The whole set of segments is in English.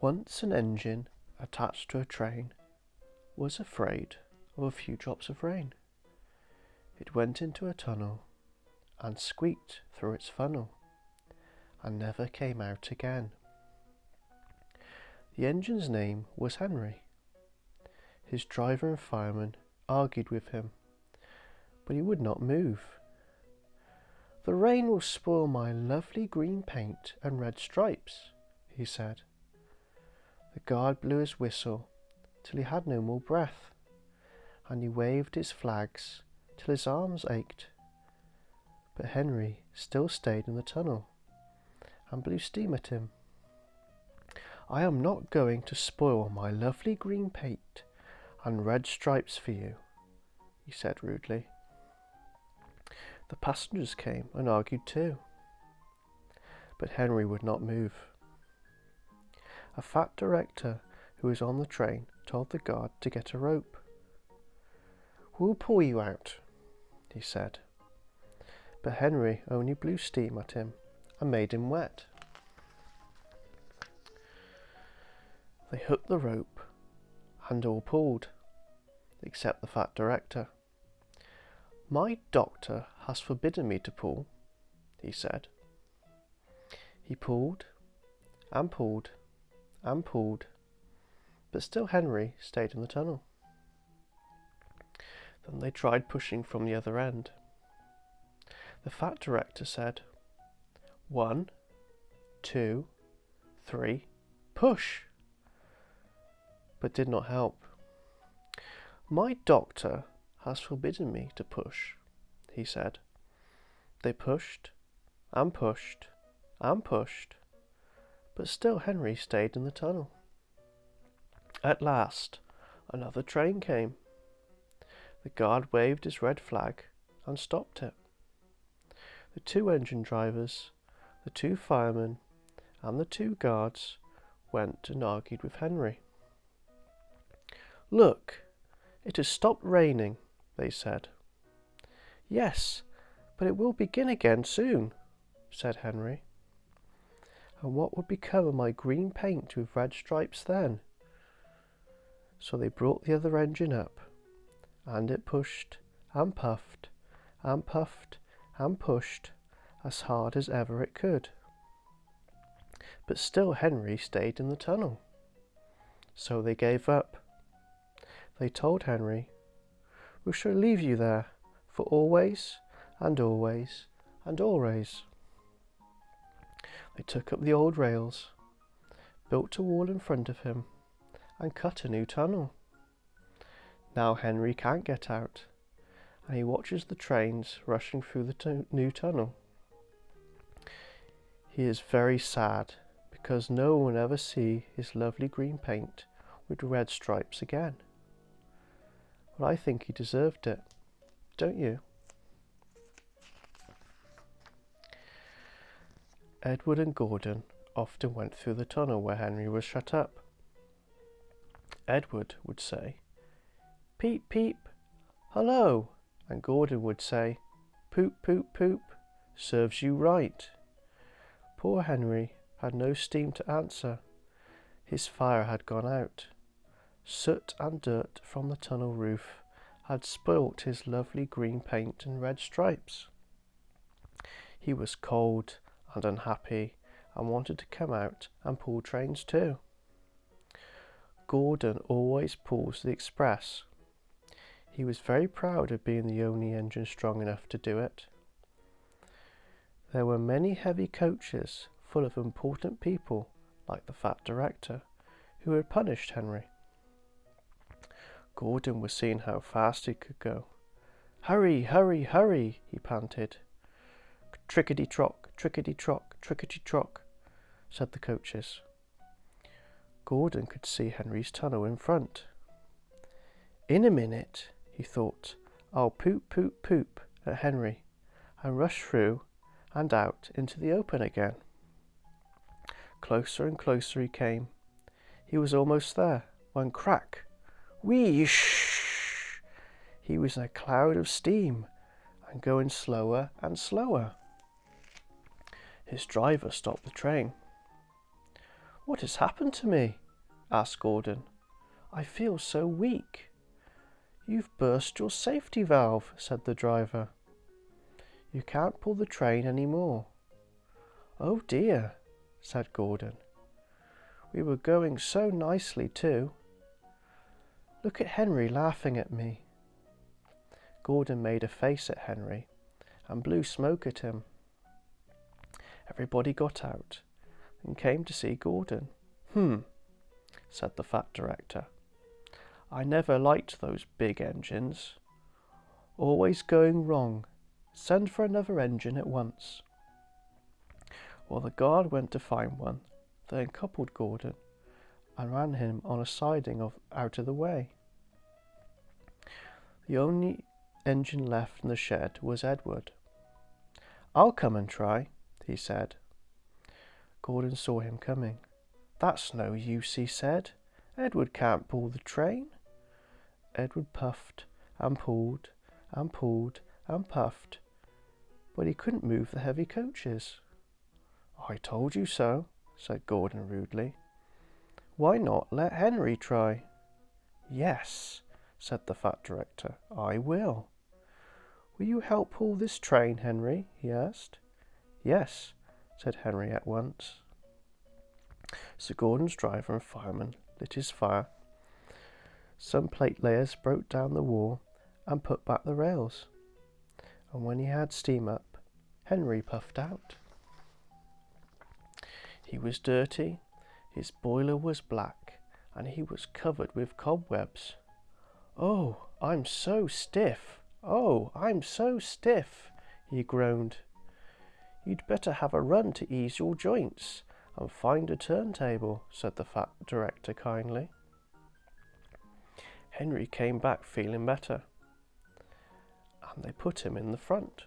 Once an engine attached to a train was afraid of a few drops of rain. It went into a tunnel and squeaked through its funnel and never came out again. The engine's name was Henry. His driver and fireman argued with him, but he would not move. "The rain will spoil my lovely green paint and red stripes," he said. The guard blew his whistle till he had no more breath, and he waved his flags till his arms ached. But Henry still stayed in the tunnel and blew steam at him. "I am not going to spoil my lovely green paint and red stripes for you," he said rudely. The passengers came and argued too, but Henry would not move. A fat director who was on the train told the guard to get a rope. "We'll pull you out," he said, but Henry only blew steam at him and made him wet. They hooked the rope and all pulled, except the fat director. "My doctor has forbidden me to pull," he said. He pulled and pulled and pulled, but still Henry stayed in the tunnel. Then they tried pushing from the other end. The fat director said, "1, 2, 3, push!" but did not help. "My doctor has forbidden me to push," he said. They pushed and pushed and pushed, but still Henry stayed in the tunnel. At last, another train came. The guard waved his red flag and stopped it. The 2 engine drivers, the 2 firemen, and the 2 guards went and argued with Henry. "Look, it has stopped raining," they said. "Yes, but it will begin again soon," said Henry. "And what would become of my green paint with red stripes then?" So they brought the other engine up, and it pushed and puffed and puffed and pushed as hard as ever it could. But still Henry stayed in the tunnel. So they gave up. They told Henry, "We shall leave you there for always and always and always." They took up the old rails, built a wall in front of him, and cut a new tunnel. Now Henry can't get out, and he watches the trains rushing through the new tunnel. He is very sad because no one will ever see his lovely green paint with red stripes again. But I think he deserved it, don't you? Edward and Gordon often went through the tunnel where Henry was shut up. Edward would say, "Peep, peep, hello," and Gordon would say, "Poop, poop, poop, serves you right." Poor Henry had no steam to answer. His fire had gone out. Soot and dirt from the tunnel roof had spoilt his lovely green paint and red stripes. He was cold and unhappy and wanted to come out and pull trains too. Gordon always pulls the express. He was very proud of being the only engine strong enough to do it. There were many heavy coaches full of important people, like the fat director, who had punished Henry. Gordon was seeing how fast he could go. "Hurry, hurry, hurry," he panted. "Trickety-trock, trickety-trock, trickety-trock," said the coaches. Gordon could see Henry's tunnel in front. In a minute, he thought, "I'll poop, poop, poop at Henry and rush through and out into the open again." Closer and closer he came. He was almost there when crack, whoosh! He was in a cloud of steam and going slower and slower. His driver stopped the train. "What has happened to me?" asked Gordon. "I feel so weak." "You've burst your safety valve," said the driver. "You can't pull the train any more." "Oh dear," said Gordon. "We were going so nicely too. Look at Henry laughing at me." Gordon made a face at Henry and blew smoke at him. Everybody got out and came to see Gordon. Said the fat director. "I never liked those big engines. Always going wrong. Send for another engine at once." Well, the guard went to find one. They uncoupled Gordon and ran him on a siding out of the way. The only engine left in the shed was Edward. "I'll come and try," he said. Gordon saw him coming. "That's no use," he said. "Edward can't pull the train." Edward puffed and pulled and pulled and puffed, but he couldn't move the heavy coaches. "I told you so," said Gordon rudely. "Why not let Henry try?" "Yes," said the fat director, "I will." "Will you help pull this train, Henry?" he asked. "Yes," said Henry at once. So Gordon's driver and fireman lit his fire. Some plate layers broke down the wall and put back the rails. And when he had steam up, Henry puffed out. He was dirty, his boiler was black, and he was covered with cobwebs. "Oh, I'm so stiff! Oh, I'm so stiff!" he groaned. "You'd better have a run to ease your joints and find a turntable," said the fat director kindly. Henry came back feeling better, and they put him in the front.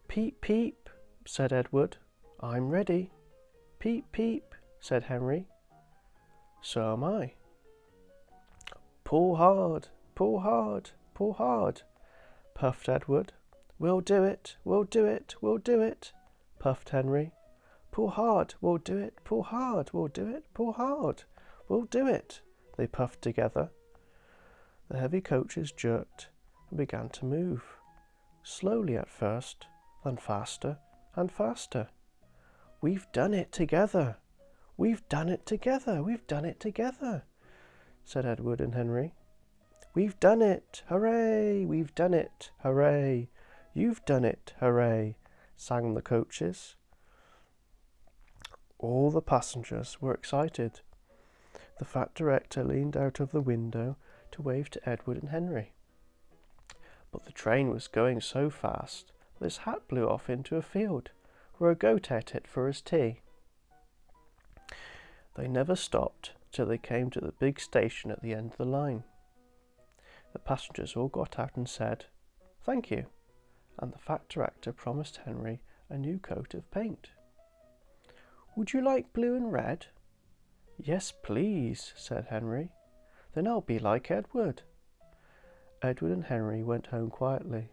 "Peep, peep," said Edward. "I'm ready." "Peep, peep," said Henry. "So am I." "Pull hard, pull hard, pull hard," puffed Edward. "We'll do it, we'll do it, we'll do it," puffed Henry. "Pull hard, we'll do it, pull hard, we'll do it, pull hard, we'll do it," they puffed together. The heavy coaches jerked and began to move, slowly at first, then faster and faster. "We've done it together! We've done it together! We've done it together!" said Edward and Henry. "We've done it! Hooray! We've done it! Hooray! You've done it! Hooray!" sang the coaches. All the passengers were excited. The fat director leaned out of the window to wave to Edward and Henry. But the train was going so fast that his hat blew off into a field where a goat ate it for his tea. They never stopped till they came to the big station at the end of the line. The passengers all got out and said, "Thank you," and the fat director promised Henry a new coat of paint. "Would you like blue and red?" "Yes, please," said Henry. "Then I'll be like Edward." Edward and Henry went home quietly,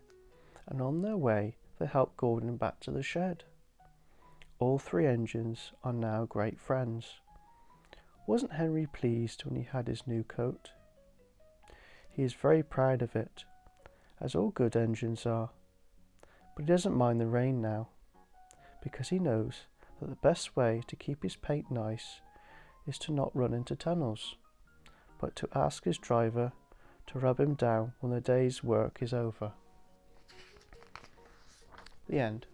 and on their way they helped Gordon back to the shed. All three engines are now great friends. Wasn't Henry pleased when he had his new coat? He is very proud of it, as all good engines are, but he doesn't mind the rain now, because he knows that the best way to keep his paint nice is to not run into tunnels, but to ask his driver to rub him down when the day's work is over. The end.